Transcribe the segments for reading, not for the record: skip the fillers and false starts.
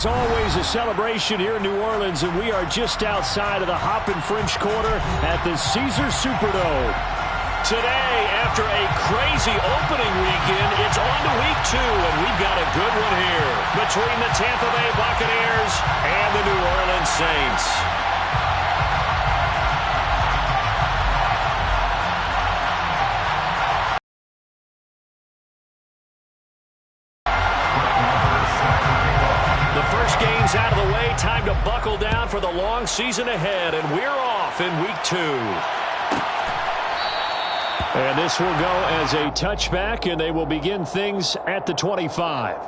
It's always a celebration here in New Orleans, and we are just outside of the Hoppin' French Quarter at the Caesars Superdome. Today, after a crazy opening weekend, it's on to week 2, and we've got a good one here between the Tampa Bay Buccaneers and the New Orleans Saints. Game's out of the way. Time to buckle down for the long season ahead, and we're off in week 2. And this will go as a touchback, and they will begin things at the 25.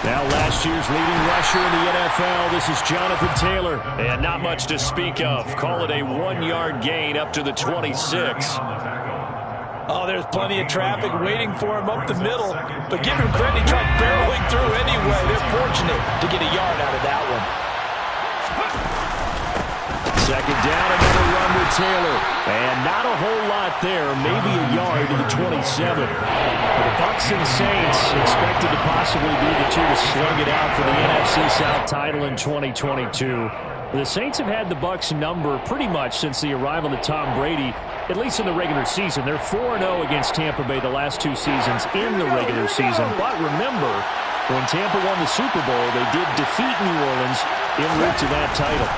Now last year's leading rusher in the NFL, this is Jonathan Taylor. And not much to speak of. Call it a 1-yard gain up to the 26. Oh, there's plenty of traffic waiting for him up the middle. But give him credit, he tried barreling through anyway. They're fortunate to get a yard out of that one. Second down, another run with Taylor. And not a whole lot there, maybe a yard to the 27. The Bucs and Saints expected to possibly be the two to slug it out for the NFC South title in 2022. The Saints have had the Bucs number pretty much since the arrival of Tom Brady, at least in the regular season. They're 4-0 against Tampa Bay the last 2 seasons in the regular season. But remember, when Tampa won the Super Bowl, they did defeat New Orleans en route to that title.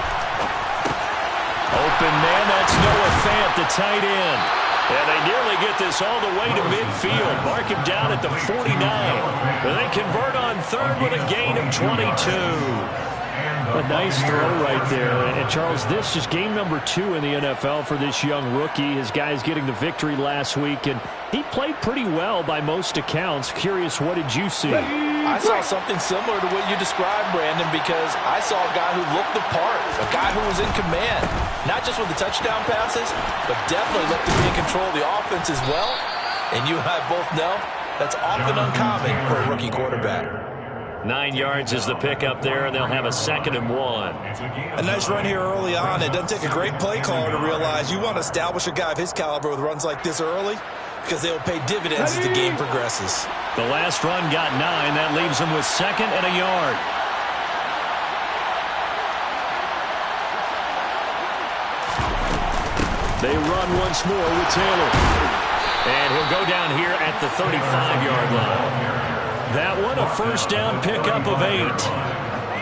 Open man, that's Noah Fant, the tight end. And they nearly get this all the way to midfield. Mark him down at the 49. And they convert on third with a gain of 22. A nice throw right there. And Charles, this is game number 2 in the NFL for this young rookie. His guys getting the victory last week, and he played pretty well by most accounts. Curious, what did you see? I saw something similar to what you described, Brandon, because I saw a guy who looked the part, a guy who was in command, not just with the touchdown passes, but definitely looked to be in control of the offense as well. And you and I both know that's often uncommon for a rookie quarterback. 9 yards is the pickup there, and they'll have a 2nd and 1. A nice run here early on. It doesn't take a great play caller to realize you want to establish a guy of his caliber with runs like this early, because they will pay dividends as the game progresses. The last run got 9. That leaves them with 2nd and a yard. They run once more with Taylor. And he'll go down here at the 35-yard line. That one, a first down pickup of 8.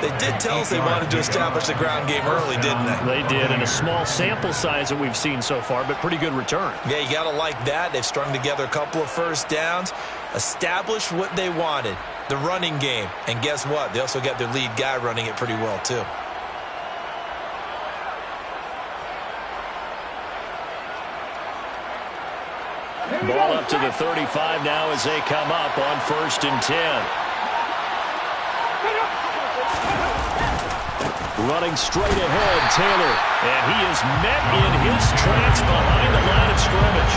They did tell us they wanted to establish the ground game early, didn't they? They did, and a small sample size that we've seen so far, but pretty good return. Yeah, you got to like that. They've strung together a couple of first downs, established what they wanted, the running game. And guess what? They also got their lead guy running it pretty well, too. Ball up to the 35 now as they come up on 1st and 10. Running straight ahead, Taylor. And he is met in his tracks behind the line of scrimmage.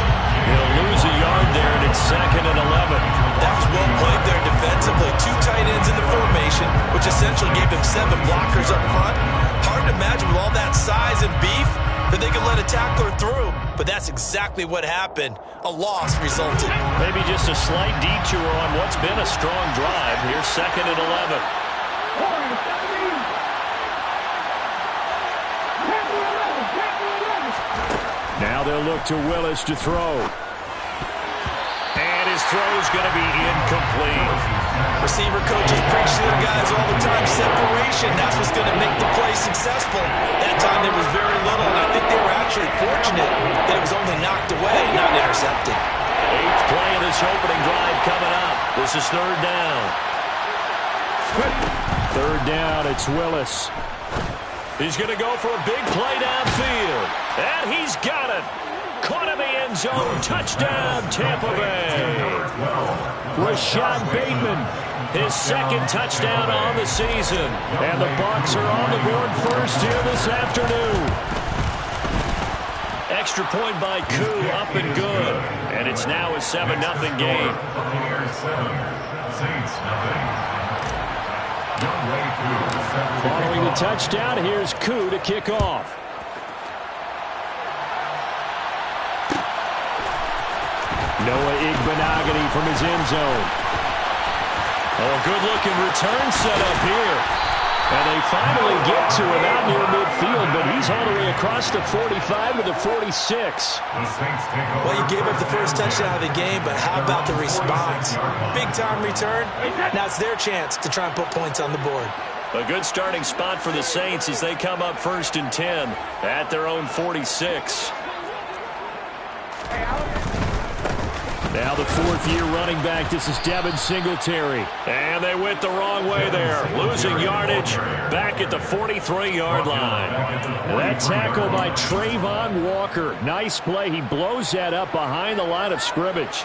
He'll lose a yard there, and it's 2nd and 11. That was well played there defensively. 2 tight ends in the formation, which essentially gave them 7 blockers up front. Hard to imagine with all that size and beef that they could let a tackler through. But that's exactly what happened. A loss resulted. Maybe just a slight detour on what's been a strong drive. Here's 2nd and 11. Now they'll look to Willis to throw. And his throw's going to be incomplete. Receiver coaches preach to their guys all the time. Separation, that's what's going to make the play successful. That time there was very little, and I think they were actually fortunate that it was only knocked away, not intercepted. 8th play of this opening drive coming up. This is 3rd down. 3rd down, it's Willis. He's going to go for a big play downfield. And he's got it. Caught in the end zone. Touchdown, Tampa Bay. Rashad Bateman, his 2nd touchdown on the season. And the Bucs are on the board first here this afternoon. Extra point by Koo, up and good. And it's now a 7-0 game. Following the touchdown, here's Koo to kick off. Noah Igbenogany from his end zone. Oh, good-looking return set up here. And they finally get to him out near midfield, but he's all the way across the 45 to the 46. Well, you gave up the first touchdown of the game, but how about the response? Big-time return. Now it's their chance to try and put points on the board. A good starting spot for the Saints as they come up 1st and 10 at their own 46. Now the 4th-year running back. This is Devin Singletary. And they went the wrong way there. Losing yardage back at the 43-yard line. That tackle by Trayvon Walker. Nice play. He blows that up behind the line of scrimmage.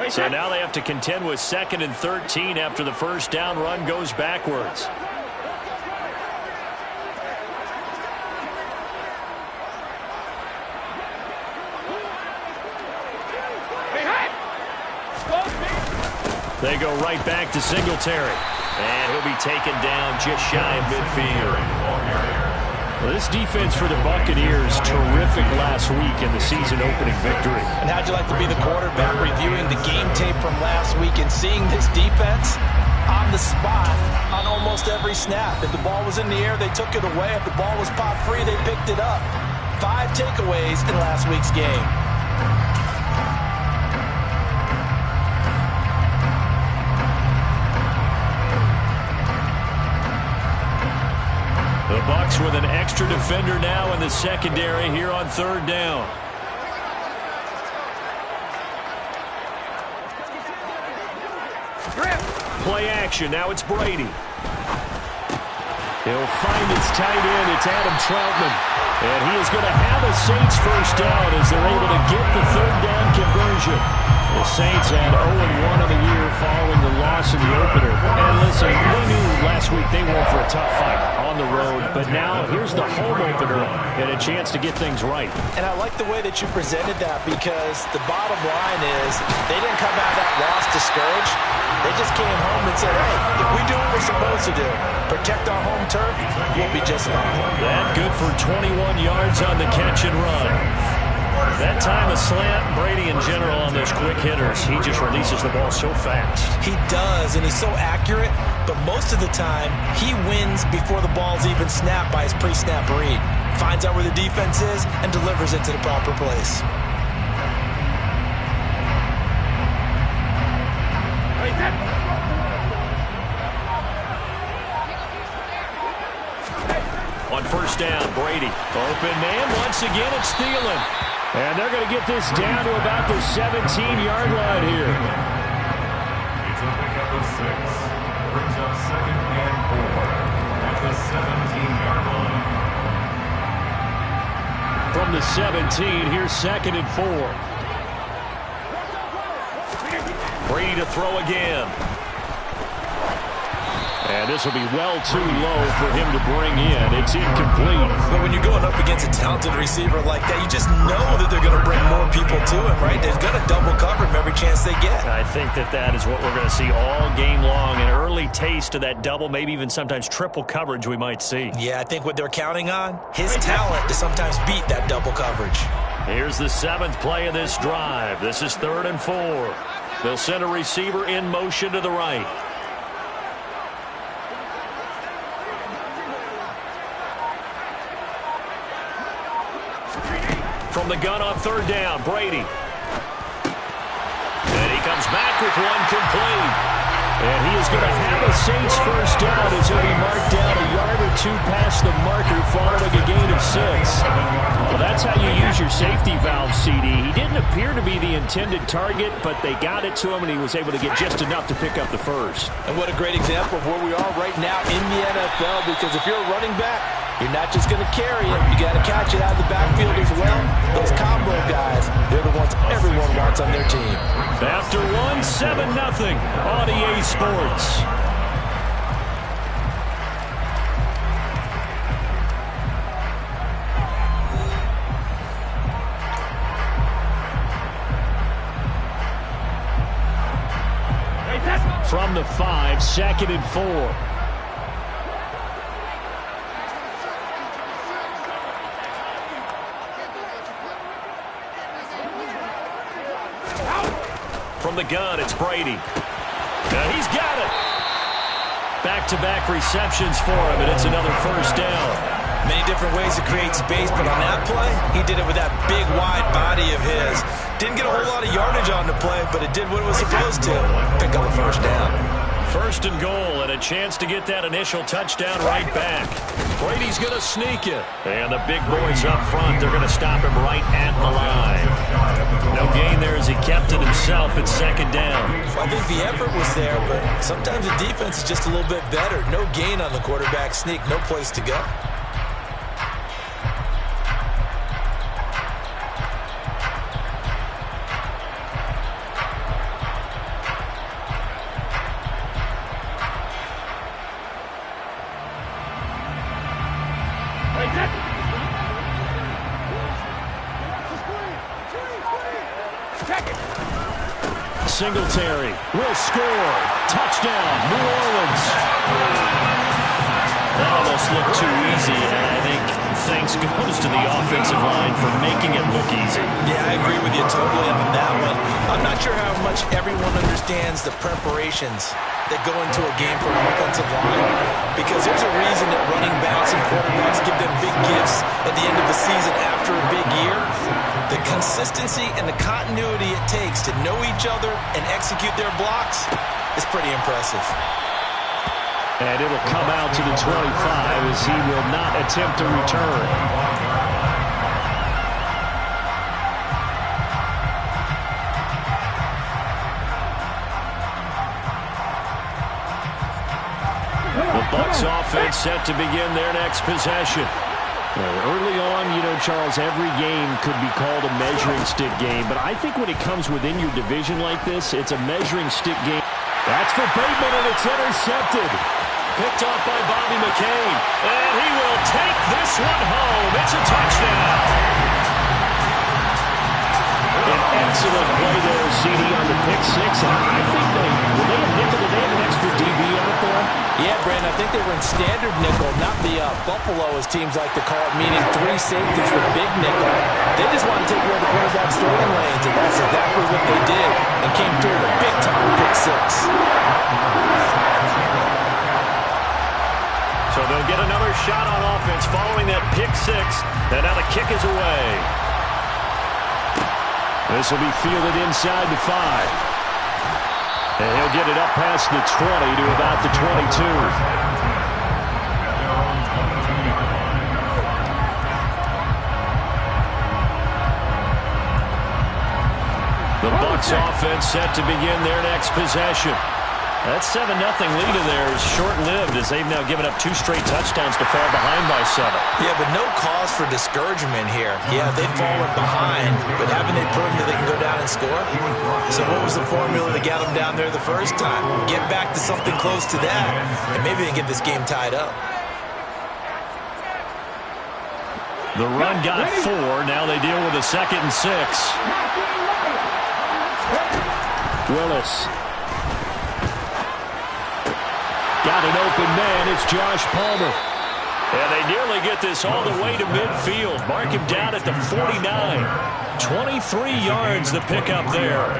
So now they have to contend with 2nd and 13 after the first down run goes backwards. They go right back to Singletary. And he'll be taken down just shy of midfield. Well, this defense for the Buccaneers, terrific last week in the season-opening victory. And how'd you like to be the quarterback reviewing the game tape from last week and seeing this defense on the spot on almost every snap? If the ball was in the air, they took it away. If the ball was pop free, they picked it up. 5 takeaways in last week's game. The Bucs with an extra defender now in the secondary here on 3rd down. Play action. Now it's Brady. He'll find his tight end. It's Adam Troutman. And he is going to have a Saints first down as they're able to get the 3rd down conversion. The Saints had 0-1 on the year following the loss in the opener. And listen, they knew last week they were in for a tough fight on the road. But now here's the home opener and a chance to get things right. And I like the way that you presented that because the bottom line is they didn't come out of that loss discouraged. They just came home and said, hey, if we do what we're supposed to do, protect our home turf, we'll be just fine. That good for 21 yards on the catch and run. That time a slant. Brady in general on those quick hitters, he just releases the ball so fast. He does, and he's so accurate, but most of the time he wins before the ball's even snapped by his pre-snap read. Finds out where the defense is and delivers it to the proper place. On 1st down, Brady. Open man. Once again, it's Thielen. And they're going to get this down to about the 17-yard line here. It's a pickup of 6. Brings up 2nd and 4 at the 17-yard line. From the 17, here's 2nd and 4. Brady to throw again. And this will be well too low for him to bring in. It's incomplete. But when you're going up against a talented receiver like that, you just know that they're going to bring more people to him, right? They're going to double cover him every chance they get. I think that is what we're going to see all game long. An early taste of that double, maybe even sometimes triple coverage we might see. Yeah, I think what they're counting on, his talent to sometimes beat that double coverage. Here's the 7th play of this drive. This is 3rd and 4. They'll send a receiver in motion to the right. From the gun on 3rd down, Brady. And he comes back with one complete. And he is going to have a Saints first down as he'll be marked down a yard or 2 past the marker following a gain of 6. Well, that's how you use your safety valve, CD. He didn't appear to be the intended target, but they got it to him, and he was able to get just enough to pick up the first. And what a great example of where we are right now in the NFL, because if you're a running back, you're not just going to carry it. You got to catch it out of the backfield as well. Those combo guys, they're the ones everyone wants on their team. After 7-0 on EA Sports. from the 5, 2nd and 4. From the gun, it's Brady. He's got it. Back-to-back receptions for him, and it's another first down. Many different ways to create space, but on that play, he did it with that big, wide body of his. Didn't get a whole lot of yardage on the play, but it did what it was supposed to. Pick up a first down. First and goal, and a chance to get that initial touchdown right back. Brady's going to sneak it. And the big boys up front, they're going to stop him right at the line. No gain there as he kept it himself at 2nd down. I think the effort was there, but sometimes the defense is just a little bit better. No gain on the quarterback sneak, no place to go. Singletary will score. Touchdown, New Orleans. That almost looked too easy, and I think thanks goes to the offensive line for making it look easy. Yeah, I agree with you totally on that one. I'm not sure how much everyone understands the preparations that go into a game for an offensive line, because there's a reason that running backs and quarterbacks give them big gifts at the end of the season after a big year. The consistency and the continuity it takes to know each other and execute their blocks is pretty impressive. And it'll come out to the 25 as he will not attempt to return. The Bucs offense set to begin their next possession. Early on, you know, Charles, every game could be called a measuring stick game, but I think when it comes within your division like this, it's a measuring stick game. That's for Bateman, and it's intercepted. Picked off by Bobby McCain, and he will take this one home. It's a touchdown. An excellent play there, CD, on the pick six. I think were they a nickel? Did they have an extra DB out there? Yeah, Brandon, I think they were in standard nickel, not the Buffalo, as teams like to call it, meaning 3 safeties with big nickel. They just want to take away the quarterback's throwing lanes, and that's exactly what they did, and came through with a big-time pick six. So they'll get another shot on offense following that pick six, and now the kick is away. This will be fielded inside the 5. And he'll get it up past the 20 to about the 22. The Bucs offense set to begin their next possession. That 7-0 lead of theirs is short-lived as they've now given up 2 straight touchdowns to fall behind by 7. Yeah, but no cause for discouragement here. Yeah, they've fallen behind, but haven't they proven that they can go down and score? So what was the formula that got them down there the first time? Get back to something close to that, and maybe they get this game tied up. The run got 4. Now they deal with a 2nd and 6. Willis. Got an open man. It's Josh Palmer. And they nearly get this all the way to midfield. Mark him down at the 49. 23 yards the pickup there.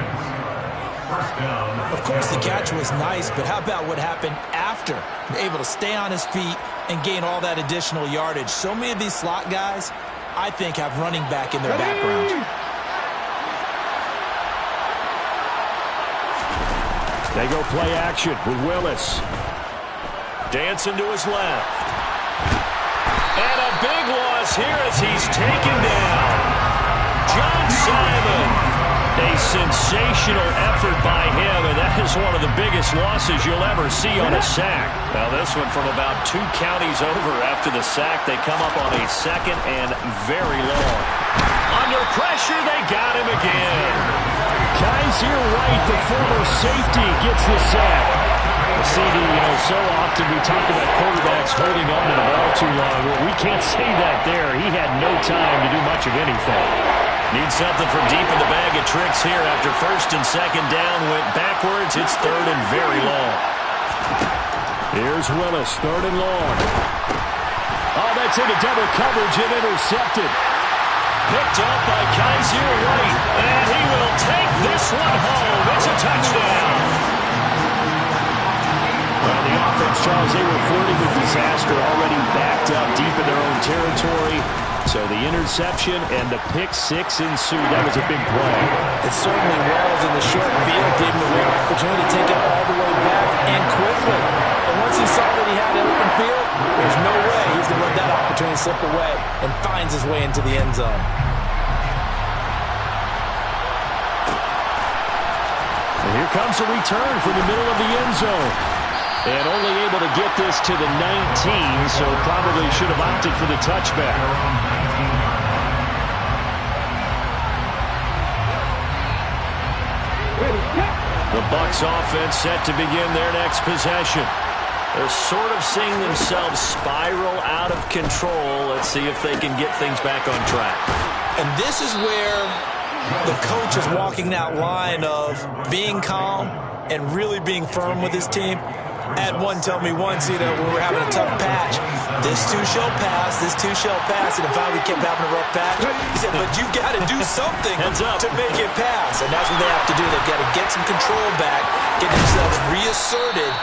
Of course, the catch was nice, but how about what happened after? Able to stay on his feet and gain all that additional yardage. So many of these slot guys, I think, have running back in their background. They go play action with Willis. Dancing to his left. And a big loss here as he's taken down. John Simon. A sensational effort by him, and that is one of the biggest losses you'll ever see on a sack. Now this one from about 2 counties over after the sack. They come up on a 2nd and very long. Under pressure, they got him again. Kaiser Wright, the former safety, gets the sack. CD, you know, so often we talk about quarterbacks holding on to the ball too long. Well, we can't say that there. He had no time to do much of anything. Need something from deep in the bag of tricks here after first and second down went backwards. It's third and very long. Here's Willis, third and long. Oh, that's into double coverage and intercepted. Picked up by Kaiser White, and he will take this one home. It's a touchdown. Well, the offense, Charles, they were flirting with disaster, already backed up deep in their own territory. So the interception and the pick six ensued. That was a big play. It certainly was, in the short field gave him a real opportunity to take it all the way back and quickly. And once he saw that he had an open field, there's no way he's going to let that opportunity slip away, and finds his way into the end zone. And here comes a return from the middle of the end zone. And only able to get this to the 19, so probably should have opted for the touchback. The Bucs offense set to begin their next possession. They're sort of seeing themselves spiral out of control. Let's see if they can get things back on track. And this is where the coach is walking that line of being calm and really being firm with his team. I had one tell me once, when we were having a tough patch, this too shall pass, this too shall pass, and finally we kept having a rough patch. He said, but you've got to do something to make it pass, and that's what they have to do. They've got to get some control back, get themselves reasserted,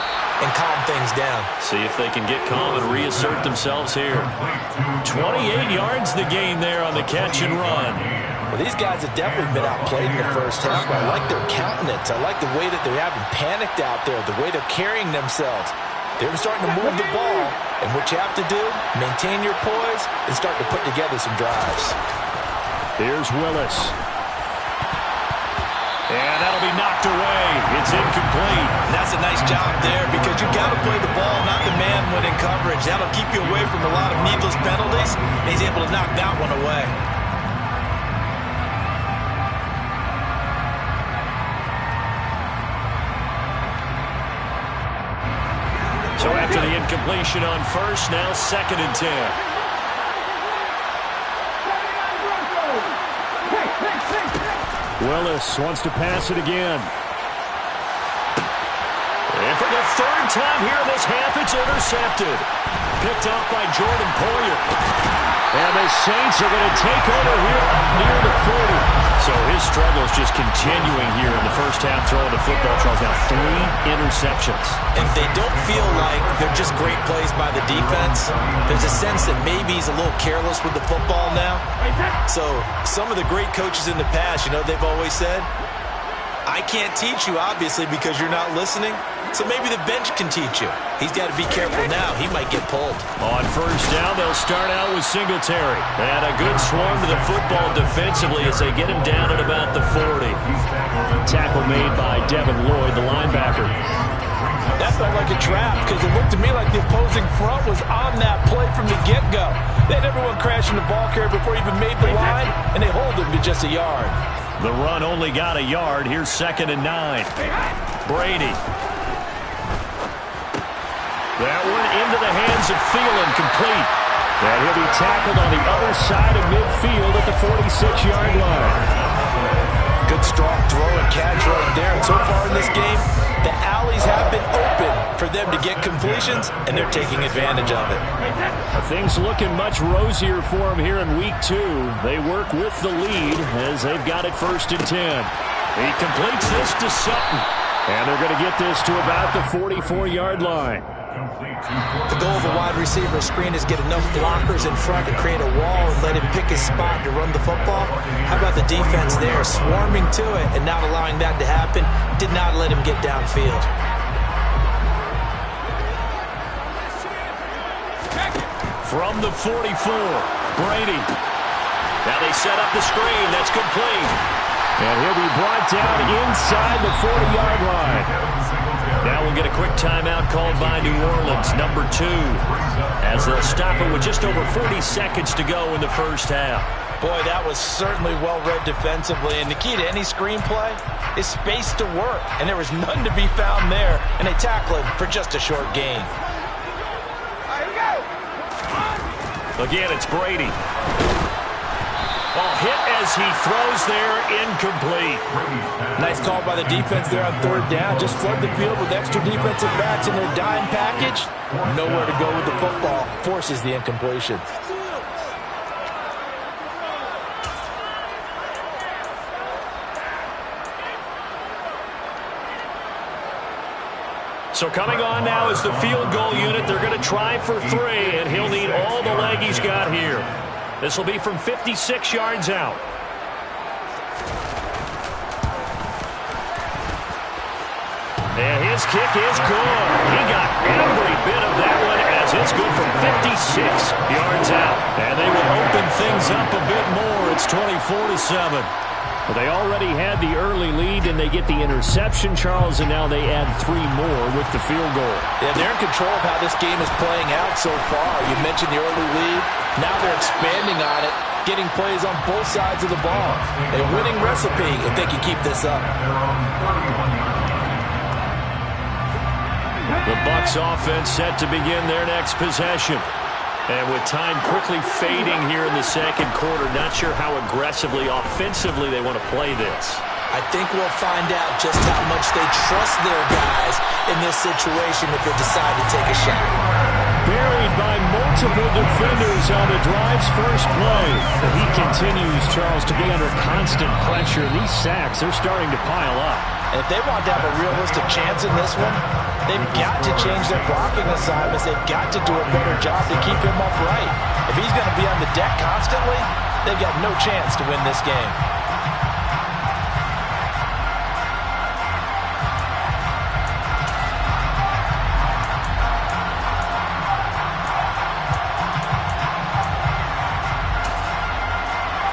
and calm things down. See if they can get calm and reassert themselves here. 28 yards the gain there on the catch and run. Well, these guys have definitely been outplayed in the first half, but I like their countenance. I like the way that they're having panicked out there, the way they're carrying themselves. They're starting to move the ball, and what you have to do, maintain your poise and start to put together some drives. Here's Willis. And that'll be knocked away. It's incomplete. And that's a nice job there because you've got to play the ball, not the man when in coverage. That'll keep you away from a lot of needless penalties, and he's able to knock that one away. So after the incompletion on first, now second and 10. Willis wants to pass it again. And for the third time here in this half, it's intercepted. Picked off by Jordan Poyer. And the Saints are going to take over here up near the 40. So his struggle is just continuing here in the first half throwing the football. Charles, now 3 interceptions. And they don't feel like they're just great plays by the defense. There's a sense that maybe he's a little careless with the football now. So some of the great coaches in the past, they've always said, I can't teach you, obviously, because you're not listening. So maybe the bench can teach you. He's got to be careful now. He might get pulled. On first down, they'll start out with Singletary. And a good swarm to the football defensively as they get him down at about the 40. Tackle made by Devin Lloyd, the linebacker. That felt like a trap because it looked to me like the opposing front was on that play from the get-go. They had everyone crashing the ball carrier before he even made the line, and they hold him to just a yard. The run only got a yard. Here's second and 9. Brady. That one into the hands of Thielen, complete. And he'll be tackled on the other side of midfield at the 46-yard line. Good strong throw and catch right there. And so far in this game, the alleys have been open for them to get completions, and they're taking advantage of it. Things looking much rosier for them here in week 2. They work with the lead as they've got it first and 10. He completes this to Sutton. And they're going to get this to about the 44-yard line. The goal of a wide receiver screen is get enough blockers in front to create a wall and let him pick his spot to run the football. How about the defense there, swarming to it and not allowing that to happen? Did not let him get downfield. From the 44, Brady. Now they set up the screen. That's complete. And he'll be brought down inside the 40-yard line. Now we'll get a quick timeout called by New Orleans, number 2, as they'll stop it with just over 40 seconds to go in the first half. Boy, that was certainly well-read defensively, and the key to any screenplay is space to work, and there was none to be found there, and they tackle it for just a short gain. Again, it's Brady. Oh, hit as he throws there, incomplete. Nice call by the defense there on third down. Just flood the field with extra defensive backs in their dime package. Nowhere to go with the football. Forces the incompletion. So coming on now is the field goal unit. They're going to try for 3, and he'll need all the leg he's got here. This will be from 56 yards out. And his kick is good. He got every bit of that one as it's good from 56 yards out. And they will open things up a bit more. It's 24-7. Well, they already had the early lead, and they get the interception, Charles, and now they add 3 more with the field goal. Yeah, they're in control of how this game is playing out so far. You mentioned the early lead. Now they're expanding on it, getting plays on both sides of the ball. A winning recipe if they can keep this up. The Bucs offense set to begin their next possession. And with time quickly fading here in the second quarter, not sure how aggressively, offensively they want to play this. I think we'll find out just how much they trust their guys in this situation if they decide to take a shot. Buried by multiple defenders on the drive's first play. But he continues, Charles, to be under constant pressure. These sacks, they're starting to pile up. And if they want to have a realistic chance in this one, they've got to change their blocking assignments. They've got to do a better job to keep him upright. If he's going to be on the deck constantly, they've got no chance to win this game.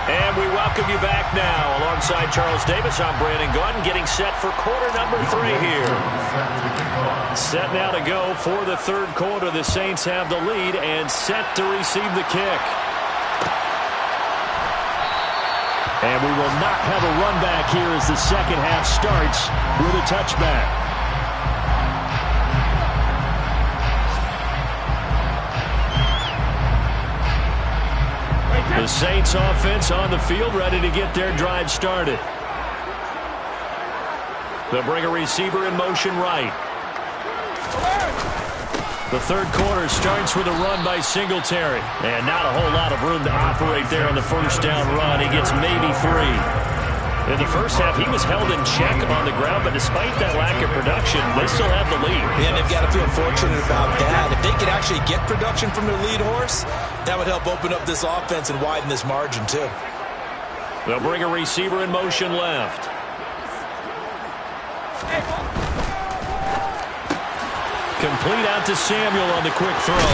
And we welcome you back now. Alongside Charles Davis, I'm Brandon Gaudin, getting set for quarter number 3 here. Set now to go for the third quarter. The Saints have the lead and set to receive the kick. And we will not have a run back here as the second half starts with a touchback. The Saints offense on the field, ready to get their drive started. They'll bring a receiver in motion right. The third quarter starts with a run by Singletary. And not a whole lot of room to operate there on the first down run. He gets maybe 3. In the first half, he was held in check on the ground, but despite that lack of production, they still have the lead. And they've got to feel fortunate about that. If they could actually get production from their lead horse, that would help open up this offense and widen this margin, too. They'll bring a receiver in motion left. Complete out to Samuel on the quick throw.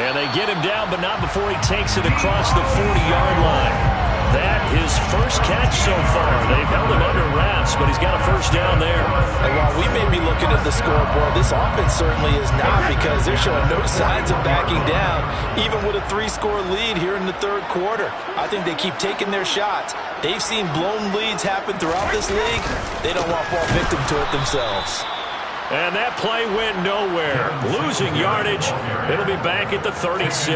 And they get him down, but not before he takes it across the 40-yard line. That his first catch so far. They've held him under wraps, but he's got a first down there. And while we may be looking at the scoreboard, this offense certainly is not, because they're showing no signs of backing down, even with a 3-score lead here in the third quarter. I think they keep taking their shots. They've seen blown leads happen throughout this league. They don't want to fall victim to it themselves. And that play went nowhere. Losing yardage. It'll be back at the 36.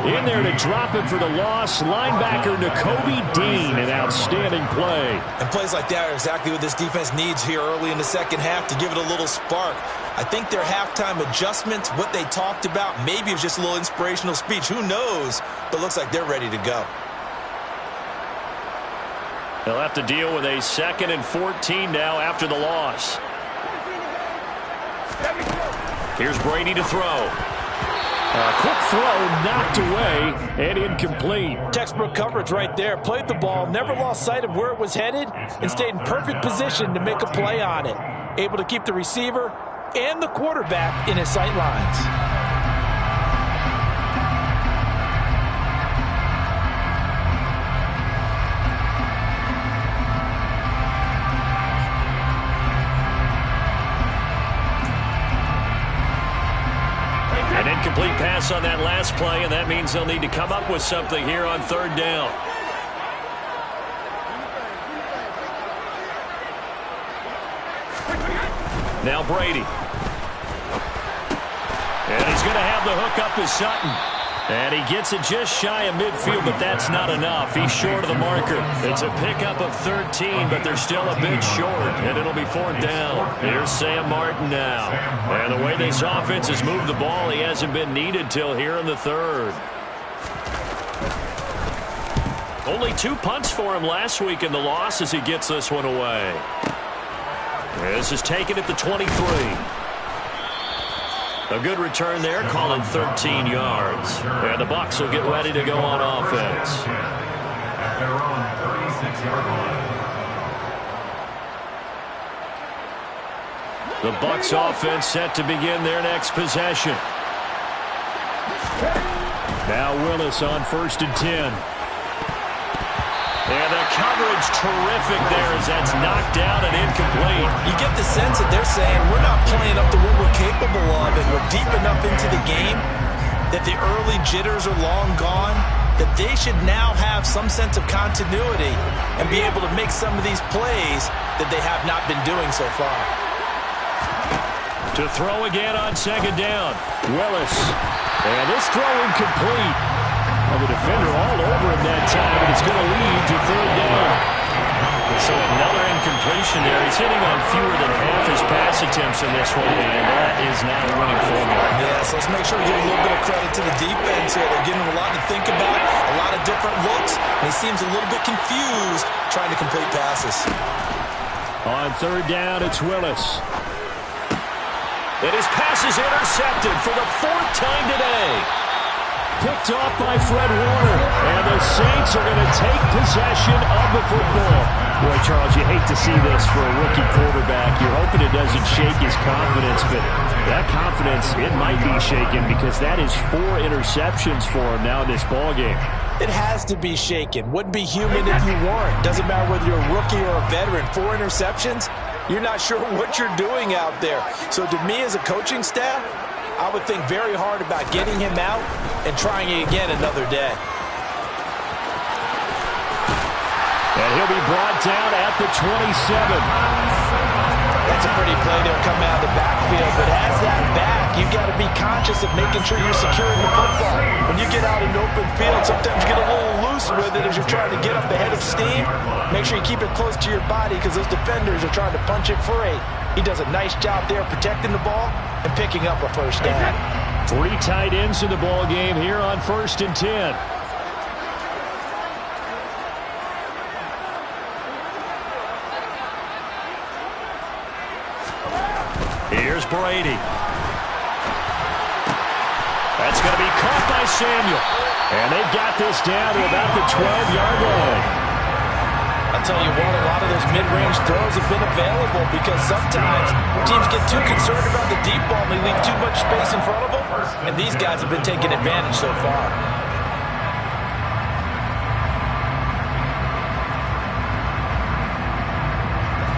In there to drop it for the loss, linebacker Nakobe Dean. An outstanding play. And plays like that are exactly what this defense needs here early in the second half to give it a little spark. I think their halftime adjustments, what they talked about, maybe it was just a little inspirational speech. Who knows? But it looks like they're ready to go. They'll have to deal with a 2nd and 14 now after the loss. Here's Brady to throw. A quick throw knocked away and incomplete. Textbook coverage right there. Played the ball, never lost sight of where it was headed, and stayed in perfect position to make a play on it. Able to keep the receiver and the quarterback in his sight lines. An incomplete pass on that last play, and that means they'll need to come up with something here on third down. Now Brady. And he's going to have the hook up to Sutton. And he gets it just shy of midfield, but that's not enough. He's short of the marker. It's a pickup of 13, but they're still a bit short, and it'll be 4th down. Here's Sam Martin now. And the way this offense has moved the ball, he hasn't been needed till here in the 3rd. Only 2 punts for him last week in the loss as he gets this one away. This is taken at the 23. A good return there, calling 13 yards. And the Bucs will get ready to go on offense. At their own 36-yard line. The Bucs offense set to begin their next possession. Now Willis on 1st and 10. And the coverage terrific there as that's knocked down and incomplete. You get the sense that they're saying we're not playing up to what we're capable of, and we're deep enough into the game that the early jitters are long gone, that they should now have some sense of continuity and be able to make some of these plays that they have not been doing so far. To throw again on 2nd down. Willis. And this throw incomplete. Well, the defender all over him that time, and it's going to lead to 3rd down. So another incompletion there. He's hitting on fewer than half his pass attempts in this one, and that is not a winning formula. Yes, let's make sure we give a little bit of credit to the defense here. They're giving him a lot to think about, a lot of different looks, and he seems a little bit confused trying to complete passes. On 3rd down, it's Willis. And his pass is intercepted for the 4th time today. Picked off by Fred Warner. And the Saints are going to take possession of the football. Boy, Charles, you hate to see this for a rookie quarterback. You're hoping it doesn't shake his confidence, but that confidence, it might be shaken because that is 4 interceptions for him now in this ballgame. It has to be shaken. Wouldn't be human if you weren't. Doesn't matter whether you're a rookie or a veteran. 4 interceptions, you're not sure what you're doing out there. So to me as a coaching staff, I would think very hard about getting him out and trying it again another day. And he'll be brought down at the 27. That's a pretty play there coming out of the backfield, but as that back, you've got to be conscious of making sure you're securing the football. When you get out in open field, sometimes you get a little loose with it as you're trying to get up the head of steam. Make sure you keep it close to your body because those defenders are trying to punch it free. He does a nice job there protecting the ball and picking up a 1st down. 3 tight ends in the ball game here on 1st and 10. Here's Brady. That's going to be caught by Samuel. And they've got this down to about the 12-yard line. I'll tell you what, a lot of those mid-range throws have been available because sometimes teams get too concerned about the deep ball and they leave too much space in front of them, and these guys have been taking advantage so far.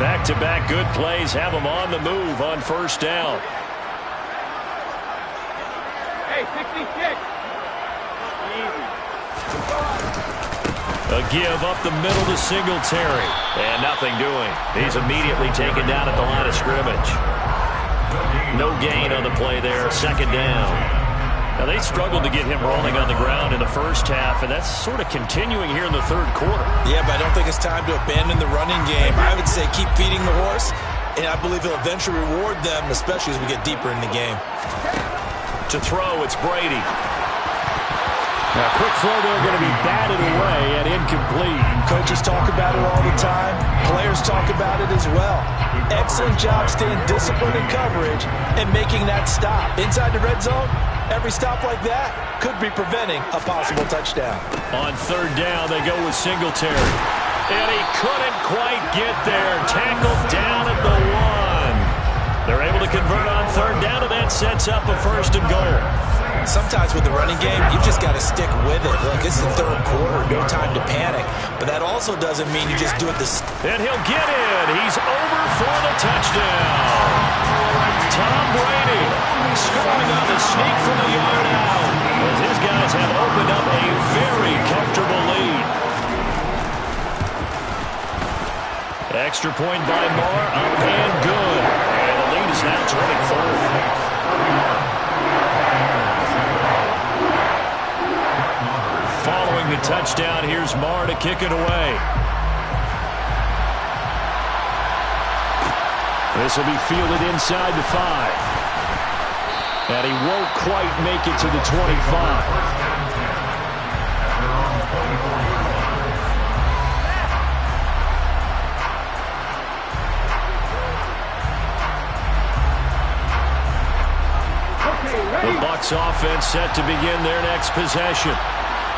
Back-to-back good plays have them on the move on 1st down. Hey, 66. Easy. A give up the middle to Singletary. And nothing doing. He's immediately taken down at the line of scrimmage. No gain on the play there. 2nd down. Now, they struggled to get him rolling on the ground in the 1st half, and that's sort of continuing here in the 3rd quarter. Yeah, but I don't think it's time to abandon the running game. I would say keep feeding the horse, and I believe he'll eventually reward them, especially as we get deeper in the game. To throw, it's Brady. Now, quick throw there going to be batted away and incomplete. Coaches talk about it all the time. Players talk about it as well. Excellent job staying disciplined in coverage and making that stop. Inside the red zone, every stop like that could be preventing a possible touchdown. On 3rd down, they go with Singletary. And he couldn't quite get there. Tackled down at the 1. They're able to convert on 3rd down, and that sets up a 1st and goal. Sometimes with the running game, you've just got to stick with it. Look, it's the 3rd quarter, no time to panic. But that also doesn't mean you just do it this. And he'll get in. He's over for the touchdown. Tom Brady scoring on the sneak from the yard out. As his guys have opened up a very comfortable lead. Extra point by Moore, up and good. And the lead is now 24. a touchdown. Here's Marr to kick it away. This will be fielded inside the 5. And he won't quite make it to the 25. The Bucs offense set to begin their next possession.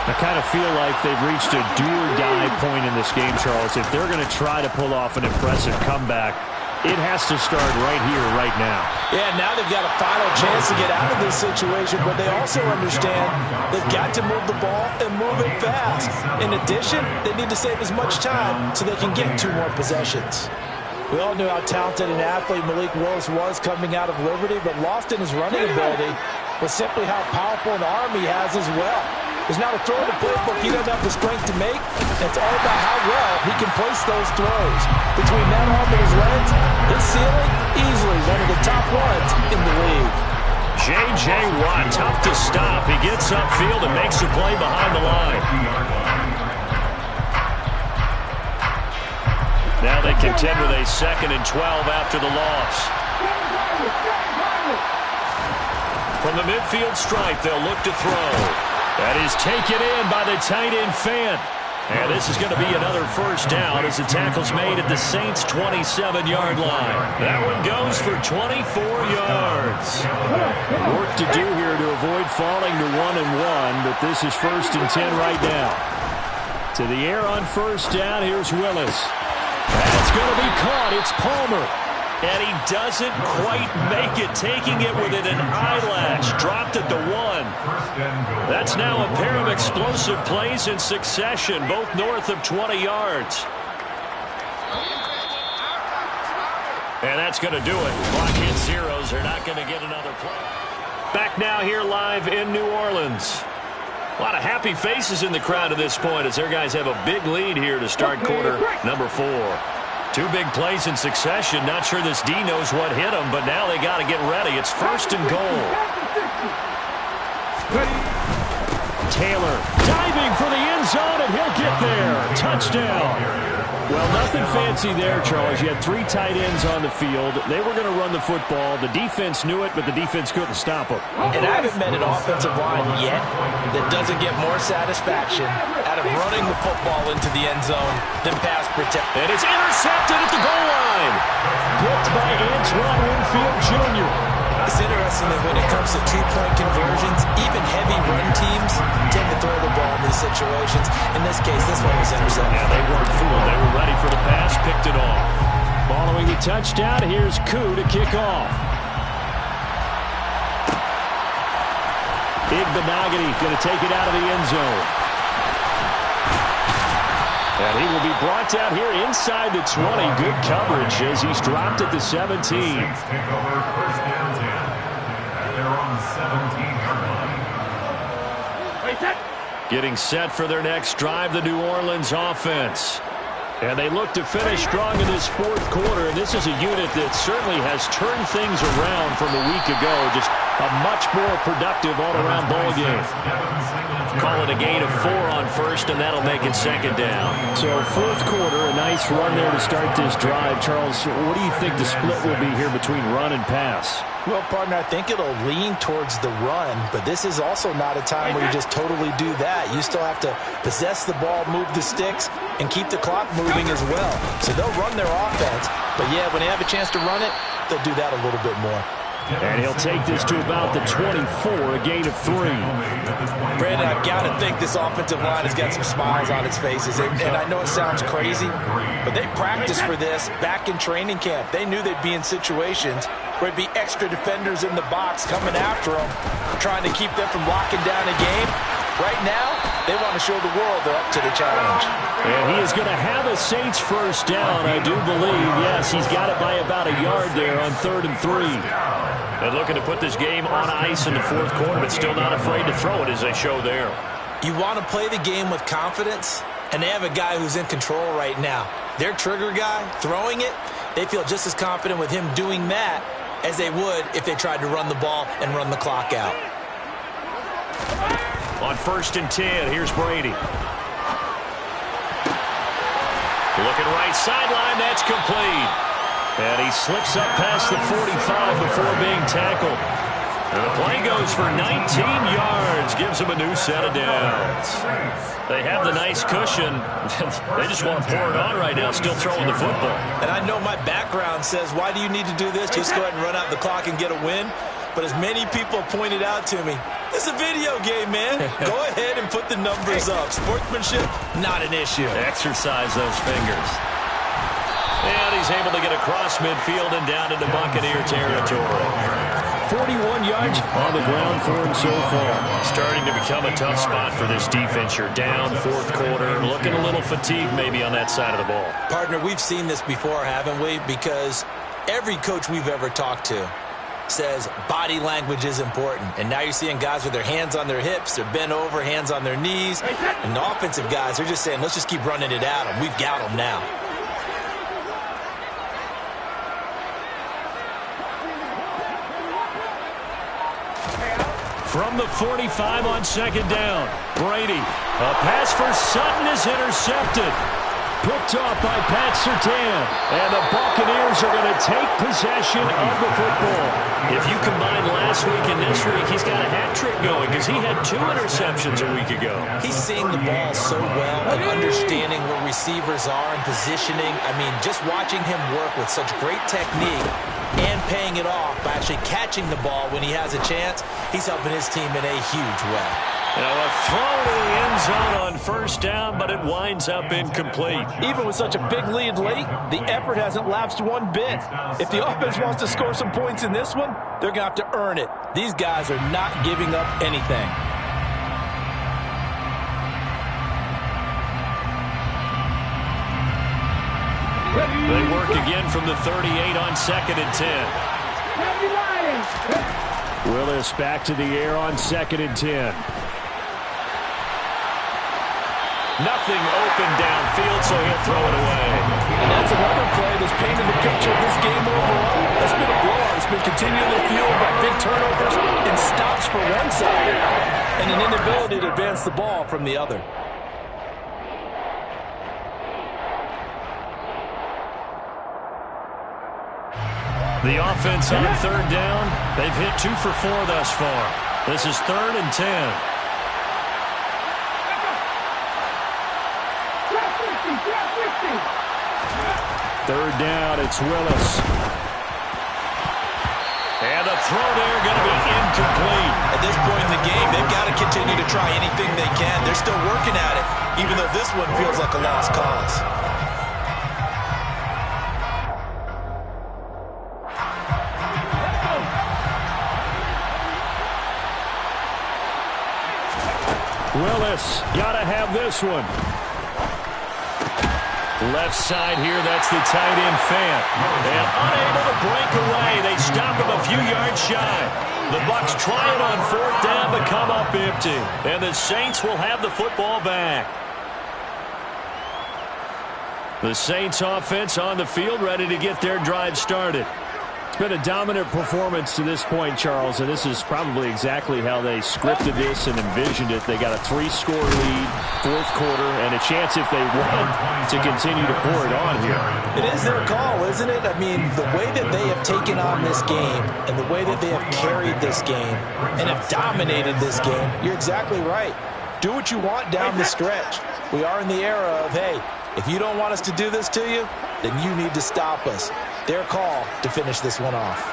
I kind of feel like they've reached a do-or-die point in this game, Charles. If they're going to try to pull off an impressive comeback, it has to start right here, right now. Yeah, now they've got a final chance to get out of this situation, but they also understand they've got to move the ball and move it fast. In addition, they need to save as much time so they can get 2 more possessions. We all knew how talented an athlete Malik Willis was coming out of Liberty, but lost in his running ability was simply how powerful an arm he has as well. There's not a throw in the playbook he doesn't have the strength to make. It's all about how well he can place those throws. Between that arm and his legs, his ceiling, easily one of the top ones in the league. J.J. Watt, tough to stop. He gets upfield and makes the play behind the line. Now they contend with a 2nd and 12 after the loss. From the midfield stripe, they'll look to throw. That is taken in by the tight end Fan. And this is going to be another first down as the tackle's made at the Saints' 27-yard line. That one goes for 24 yards. Work to do here to avoid falling to 1-1, but this is 1st and 10 right now. To the air on first down, here's Willis. That's going to be caught. It's Palmer. And he doesn't quite make it, taking it within an eyelash. Dropped at the 1. That's now a pair of explosive plays in succession, both north of 20 yards. And that's going to do it. Clock hits zeros. They're not going to get another play. Back now here live in New Orleans. A lot of happy faces in the crowd at this point as their guys have a big lead here to start quarter number 4. 2 big plays in succession. Not sure this D knows what hit them, but now they got to get ready. It's 1st and goal. Taylor diving for the end zone, and he'll get there. Touchdown. Well, nothing fancy there, Charles. You had 3 tight ends on the field. They were going to run the football. The defense knew it, but the defense couldn't stop them. And I haven't met an offensive line yet that doesn't get more satisfaction out of running the football into the end zone than pass protection. And it's intercepted at the goal line. Blocked by Antoine Winfield Jr. It's interesting that when it comes to 2-point conversions, even heavy run teams tend to throw the ball in these situations. In this case, this one was intercepted. Yeah, they weren't fooled. They were ready for the pass, picked it off. Following the touchdown, here's Koo to kick off. Igbenogany going to take it out of the end zone. And he will be brought down here inside the 20. Good coverage as he's dropped at the 17. Saints take over 1st and 10. And they're on the 17-yard line. Getting set for their next drive, the New Orleans offense. And they look to finish strong in this 4th quarter. And this is a unit that certainly has turned things around from a week ago. Just a much more productive all-around ball game. Call it a gain of 4 on first, and that'll make it 2nd down. So 4th quarter, a nice run there to start this drive. Charles, what do you think the split will be here between run and pass? Well, partner, I think it'll lean towards the run, but this is also not a time where you just totally do that. You still have to possess the ball, move the sticks, and keep the clock moving as well. So they'll run their offense, but yeah, when they have a chance to run it, they'll do that a little bit more. And he'll take this to about the 24, a gain of 3. Brandon, I've got to think this offensive line has got some smiles on its faces. And I know it sounds crazy, but they practiced for this back in training camp. They knew they'd be in situations where it'd be extra defenders in the box coming after them, trying to keep them from locking down a game. Right now, they want to show the world they're up to the challenge. And he is going to have a Saints first down, I do believe. Yes, he's got it by about a yard there on 3rd and 3. They're looking to put this game on ice in the 4th quarter, but still not afraid to throw it as they show there. You want to play the game with confidence, and they have a guy who's in control right now. Their trigger guy, throwing it, they feel just as confident with him doing that as they would if they tried to run the ball and run the clock out. On 1st and 10. Here's Brady. Looking right sideline. That's complete. And he slips up past the 45 before being tackled. And the play goes for 19 yards. Gives him a new set of downs. They have the nice cushion. They just want to pour it on right now, still throwing the football. And I know my background says, why do you need to do this? Just go ahead and run out the clock and get a win. But as many people pointed out to me, this is a video game, man. Go ahead and put the numbers up. Sportsmanship, not an issue. Exercise those fingers. And he's able to get across midfield and down into Buccaneer territory. 41 yards on the ground for him so far. Starting to become a tough spot for this defense. You're down 4th quarter, looking a little fatigued maybe on that side of the ball. Partner, we've seen this before, haven't we? Because every coach we've ever talked to says body language is important. And now you're seeing guys with their hands on their hips, they're bent over, hands on their knees. And the offensive guys are just saying, let's just keep running it at them. We've got them now. From the 45 on 2nd down, Brady. A pass for Sutton is intercepted. Picked off by Pat Surtain. And the Buccaneers are going to take possession of the football. If you combine last week and this week, he's got a hat trick going because he had 2 interceptions a week ago. He's seeing the ball so well and understanding where receivers are and positioning. I mean, just watching him work with such great technique and paying it off by actually catching the ball when he has a chance, he's helping his team in a huge way. Now a throw to the end zone on 1st down, but it winds up incomplete. Even with such a big lead late, the effort hasn't lapsed one bit. If the offense wants to score some points in this one, they're going to have to earn it. These guys are not giving up anything. They work again from the 38 on 2nd and 10. Willis back to the air on 2nd and 10. Nothing open downfield, so he'll throw it away. And that's another play that's painted the picture of this game overall. That's been a blowout. It's been continually fueled by big turnovers and stops for one side and an inability to advance the ball from the other. The offense on 3rd down, they've hit 2 for 4 thus far. This is 3rd and 10. Third down, it's Willis. And the throw there going to be incomplete. At this point in the game, they've got to continue to try anything they can. They're still working at it, even though this one feels like a lost cause. Willis, gotta have this one. Left side here, that's the tight end Fant. And unable to break away. They stop him a few yards shy. The Bucs try it on 4th down but come up empty. And the Saints will have the football back. The Saints offense on the field ready to get their drive started. It's been a dominant performance to this point, Charles, and this is probably exactly how they scripted this and envisioned it. They got a 3-score lead, 4th quarter, and a chance if they want to continue to pour it on here. It is their call, isn't it? I mean, the way that they have taken on this game and the way that they have carried this game and have dominated this game, you're exactly right. Do what you want down the stretch. We are in the era of, hey, if you don't want us to do this to you, then you need to stop us. Their call to finish this one off.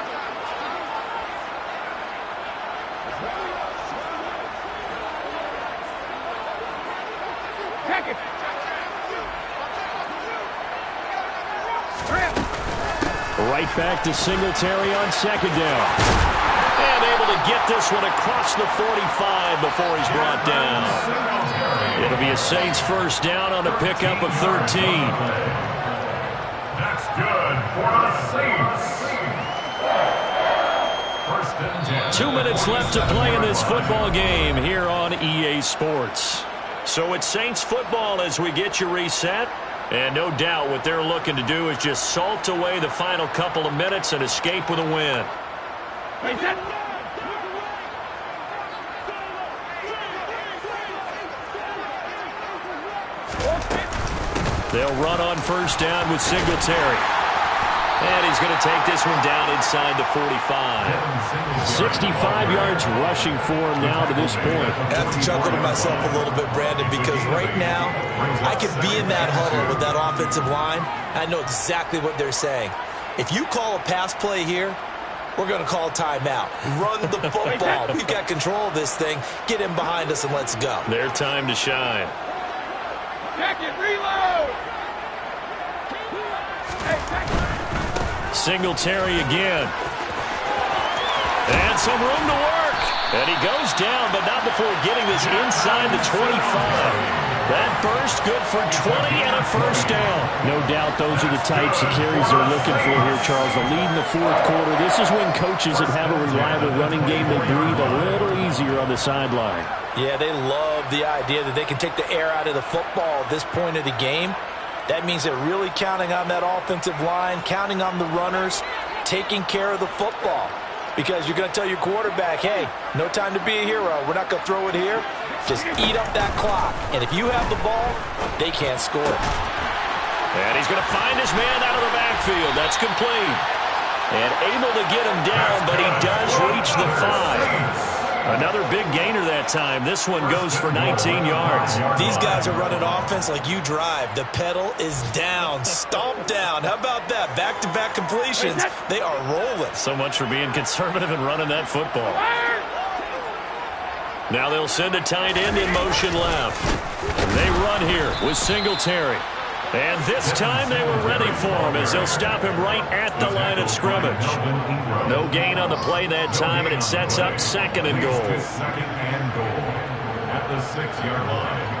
Right back to Singletary on 2nd down. And able to get this one across the 45 before he's brought down. It'll be a Saints 1st down on a pickup of 13. That's good for the Saints. 1st and 10. 2 minutes left to play in this football game here on EA Sports. So it's Saints football as we get you reset. And no doubt what they're looking to do is just salt away the final couple of minutes and escape with a win. They'll run on first down with Singletary. And he's going to take this one down inside the 45. 65 yards rushing for him now to this point. I have to chuckle to myself a little bit, Brandon, because right now I can be in that huddle with that offensive line. I know exactly what they're saying. If you call a pass play here, we're going to call a timeout. Run the football. We've got control of this thing. Get in behind us and let's go. Their time to shine. Check it, reload! Hey, check it. Singletary again. And some room to work. And he goes down, but not before getting this inside the 25. That burst good for 20 and a first down. No doubt those are the types of carries they're looking for here, Charles. The lead in the fourth quarter. This is when coaches that have a reliable running game, they breathe a little easier on the sideline. Yeah, they love the idea that they can take the air out of the football at this point of the game. That means they're really counting on that offensive line, counting on the runners, taking care of the football. Because you're going to tell your quarterback, hey, no time to be a hero. We're not going to throw it here. Just eat up that clock. And if you have the ball, they can't score. And he's going to find his man out of the backfield. That's complete. And able to get him down, but he does reach the 5. Another big gainer that time. This one goes for 19 yards. These guys are running offense like you drive. The pedal is down, stomped down. How about that? Back-to-back completions. They are rolling. So much for being conservative and running that football. Now they'll send a tight end in motion left. They run here with Singletary. And this time they were ready for him as they'll stop him right at the line of scrimmage. No gain on the play that time, and it sets up second and goal. Second and goal at the 6-yard line.